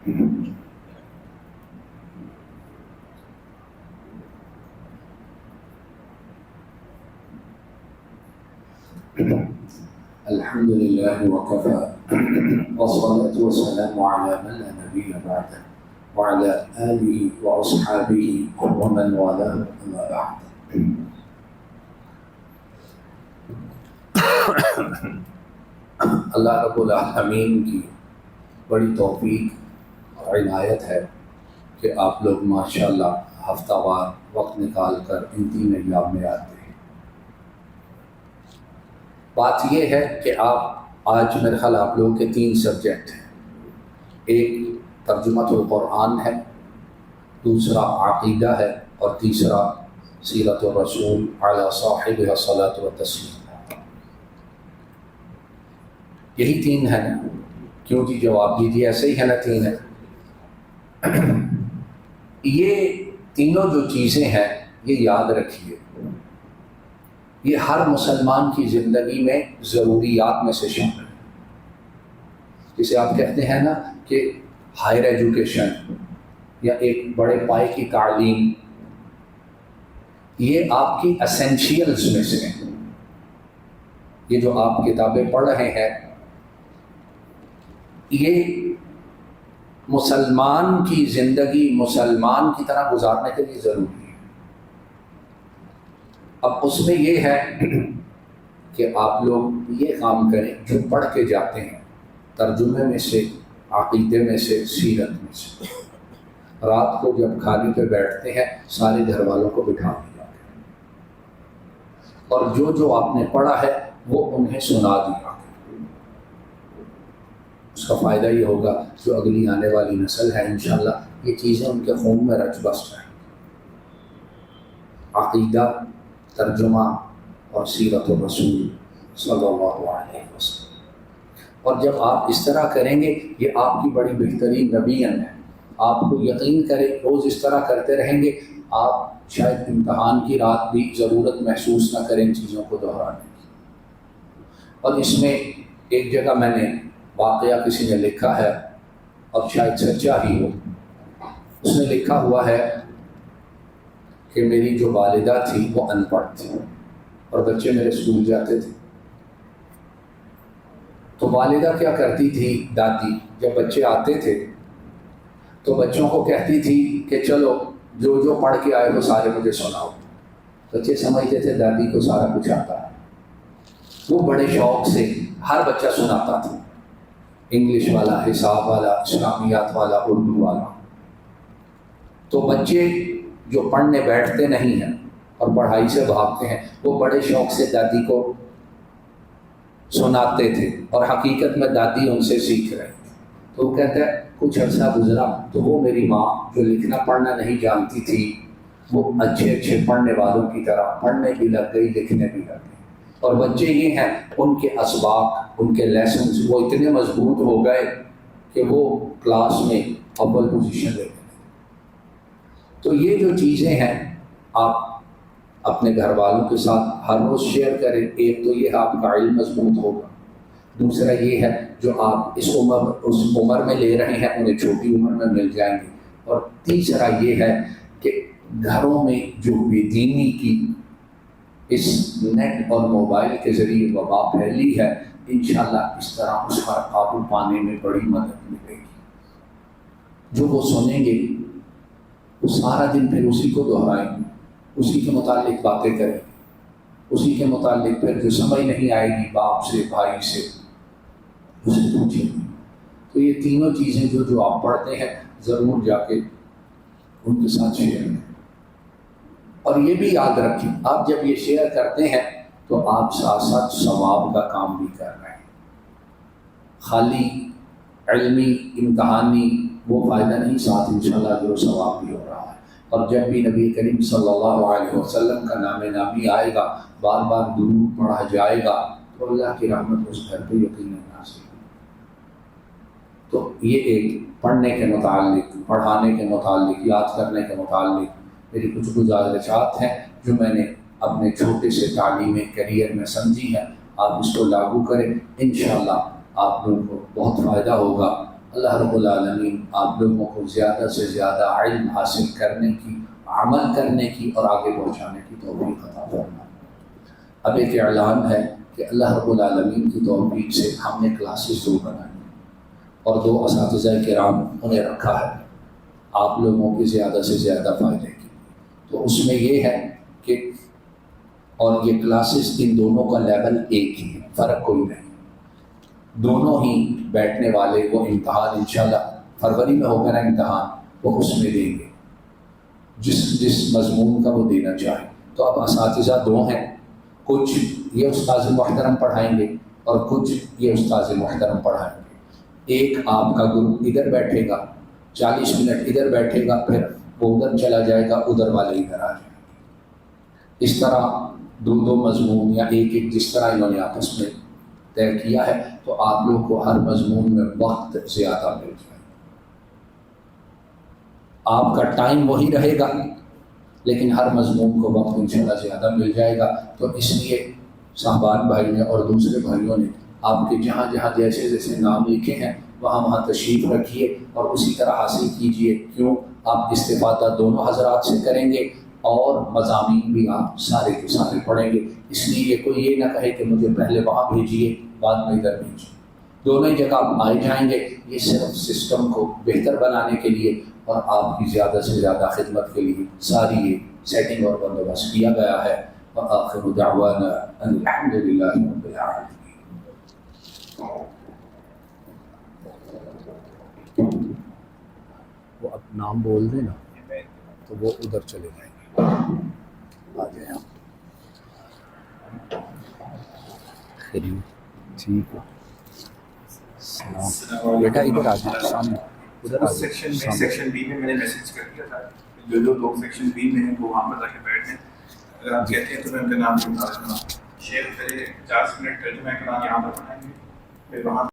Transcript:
الحمد لله وكفى والصلاة والسلام على من لا نبي بعده وعلى آله وأصحابه ومن والاه أما بعد. اللہ رب العالمین کی بڑی توفیق اور عنایت ہے کہ آپ لوگ ماشاءاللہ ہفتہ وار وقت نکال کر ان 3 ایام میں آتے ہیں۔ بات یہ ہے کہ آپ آج میرے خیال آپ لوگوں کے 3 سبجیکٹ ہیں، ایک ترجمۃ القرآن ہے، دوسرا عقیدہ ہے، اور تیسرا سیرت الرسول علی صاحبہ الصلاۃ والتسلیم۔ یہی 3 ہے نا؟ کیوں جی جواب دیجیے، ایسے ہی ہے نا؟ 3 ہے۔ یہ تینوں جو چیزیں ہیں یہ یاد رکھیے، یہ ہر مسلمان کی زندگی میں ضروریات میں سے شامل ہے۔ جسے آپ کہتے ہیں نا کہ ہائر ایجوکیشن یا ایک بڑے پائے کی تعلیم، یہ آپ کی اسینشیلز میں سے ہیں۔ یہ جو آپ کتابیں پڑھ رہے ہیں یہ مسلمان کی زندگی مسلمان کی طرح گزارنے کے لیے ضروری ہے۔ اب اس میں یہ ہے کہ آپ لوگ یہ کام کریں جو پڑھ کے جاتے ہیں، ترجمے میں سے، عقیدے میں سے، سیرت میں سے، رات کو جب کھانے پہ بیٹھتے ہیں سارے گھر والوں کو بٹھا دیا اور جو جو آپ نے پڑھا ہے وہ انہیں سنا دیا۔ اس کا فائدہ یہ ہوگا جو اگلی آنے والی نسل ہے انشاءاللہ یہ چیزیں ان کے خون میں رچ بس جائیں۔ عقیدہ، ترجمہ اور سیرت الرسول صلی اللہ علیہ وسلم۔ اور جب آپ اس طرح کریں گے یہ آپ کی بڑی بہترین رویت ہے۔ آپ کو یقین کرے روز اس طرح کرتے رہیں گے، آپ شاید امتحان کی رات بھی ضرورت محسوس نہ کریں چیزوں کو دہرانے کی۔ اور اس میں ایک جگہ میں نے واقعہ کسی نے لکھا ہے اور شاید سچا ہی ہو، اس نے لکھا ہوا ہے کہ میری جو والدہ تھی وہ ان پڑھ تھی اور بچے میرے اسکول جاتے تھے، تو والدہ کیا کرتی تھی، دادی جب بچے آتے تھے تو بچوں کو کہتی تھی کہ چلو جو جو پڑھ کے آئے وہ سارے مجھے سناؤ۔ بچے سمجھتے تھے دادی کو سارا کچھ آتا ہے، وہ بڑے شوق سے ہر بچہ سناتا تھا، انگلش والا، حساب والا، اسلامیات والا، اردو والا۔ تو بچے جو پڑھنے بیٹھتے نہیں ہیں اور پڑھائی سے بھاگتے ہیں وہ بڑے شوق سے دادی کو سناتے تھے اور حقیقت میں دادی ان سے سیکھ رہی تھی۔ تو وہ کہتا ہے کچھ عرصہ گزرا تو وہ میری ماں جو لکھنا پڑھنا نہیں جانتی تھی وہ اچھے اچھے پڑھنے والوں کی طرح پڑھنے بھی لگ گئی، لکھنے بھی لگ گئی۔ اور بچے یہ ہیں ان کے اسباق، ان کے لیسنز وہ اتنے مضبوط ہو گئے کہ وہ کلاس میں اول پوزیشن لے گئے۔ تو یہ جو چیزیں ہیں آپ اپنے گھر والوں کے ساتھ ہر روز شیئر کریں۔ ایک تو یہ آپ کا علم مضبوط ہوگا، دوسرا یہ ہے جو آپ اس عمر میں لے رہے ہیں انہیں چھوٹی عمر میں مل جائیں گے، اور تیسرا یہ ہے کہ گھروں میں جو بے دینی کی اس نیٹ اور موبائل کے ذریعے وبا پھیلی ہے انشاءاللہ اس طرح اس پر قابو پانے میں بڑی مدد ملے گی۔ جو وہ سنیں گے وہ سارا دن پھر اسی کو دہرائیں گے، اسی کے متعلق باتیں کریں گے، اسی کے متعلق پھر جو سمجھ نہیں آئے گی باپ سے، بھائی سے، اسے پوچھیں گے۔ تو یہ تینوں چیزیں جو آپ پڑھتے ہیں ضرور جا کے ان کے ساتھ شیئر کریں۔ اور یہ بھی یاد رکھیں آپ جب یہ شیئر کرتے ہیں تو آپ ساتھ ساتھ ثواب کا کام بھی کر رہے ہیں۔ خالی علمی امتحانی وہ فائدہ نہیں، ساتھ انشاءاللہ جو ثواب بھی ہو رہا ہے۔ اور جب بھی نبی کریم صلی اللہ علیہ وسلم کا نام نامی آئے گا، بار بار درود پڑھا جائے گا تو اللہ کی رحمت اس گھر پہ یقیناً نازل ہوگی۔ تو یہ ایک پڑھنے کے متعلق، پڑھانے کے متعلق، یاد کرنے کے متعلق میری کچھ گزارشات ہیں جو میں نے اپنے چھوٹے سے تعلیمی کیریئر میں سمجھی ہیں۔ آپ اس کو لاگو کریں، انشاءاللہ آپ لوگوں کو بہت فائدہ ہوگا اللہ رب العالمین آپ لوگوں کو زیادہ سے زیادہ علم حاصل کرنے کی، عمل کرنے کی اور آگے پہنچانے کی توفیق عطا فرمائے۔ اب ایک اعلان ہے کہ اللہ رب العالمین کی توفیق سے ہم نے کلاسز 2 بنائی اور 2 اساتذہ کرام انہیں رکھا ہے آپ لوگوں کے زیادہ سے زیادہ فائدے کی۔ تو اس میں یہ ہے کہ اور یہ کلاسز ان دونوں کا لیول ایک ہی ہے، فرق کوئی نہیں، دونوں ہی بیٹھنے والے وہ امتحان انشاءاللہ فروری میں ہوگا نا امتحان، وہ اس میں دیں گے جس مضمون کا وہ دینا چاہے۔ تو اب اساتذہ 2 ہیں، کچھ یہ استاذ محترم پڑھائیں گے اور کچھ یہ استاذ محترم پڑھائیں گے۔ ایک آپ کا گروپ ادھر بیٹھے گا 40 منٹ ادھر بیٹھے گا، پھر وہ ادھر چلا جائے گا، ادھر والے ادھر آ جائیں گے۔ اس طرح 2 مضمون یا ایک جس طرح انہوں نے آپس میں طے کیا ہے، تو آپ لوگ کو ہر مضمون میں وقت زیادہ مل جائے، آپ کا ٹائم وہی رہے گا لیکن ہر مضمون کو وقت انشاءاللہ زیادہ مل جائے گا۔ تو اس لیے صاحبان بھائی نے اور دوسرے بھائیوں نے آپ کے جہاں جہاں جیسے جیسے نام لکھے ہیں وہاں تشریف رکھیے اور اسی طرح حاصل کیجئے۔ کیوں؟ آپ استفادہ دونوں حضرات سے کریں گے اور مضامین بھی آپ سارے کے سارے پڑھیں گے۔ اس لیے کوئی یہ نہ کہے کہ مجھے پہلے وہاں بھیجیے بعد میں ادھر بھیجیے، دونوں ہی جگہ آپ آئے جائیں گے۔ یہ صرف سسٹم کو بہتر بنانے کے لیے اور آپ کی زیادہ سے زیادہ خدمت کے لیے ساری یہ سیٹنگ اور بندوبست کیا گیا ہے۔ وآخر دعوانا ان الحمد للہ رب العالمین۔ وہ اب نام بول دیں نا تو وہ ادھر چلے جائیں گے، آ جائیں آپ۔ ٹھیک ہے، السلام بیٹا ادھر آ جائیں سامنے، ادھر آ سیکشن میں جائیں۔ سیکشن بی میں میں نے میسج کر دیا تھا جو لوگ سیکشن بی میں ہیں وہ وہاں پر جا کے بیٹھ جائیں۔ اگر آپ کہتے ہیں تو میں ان کا نام بتا دیتا ہوں۔ شیخ پہلے 50 منٹ ترجمہ کلام یہاں پر پڑھائیں گے، پھر وہاں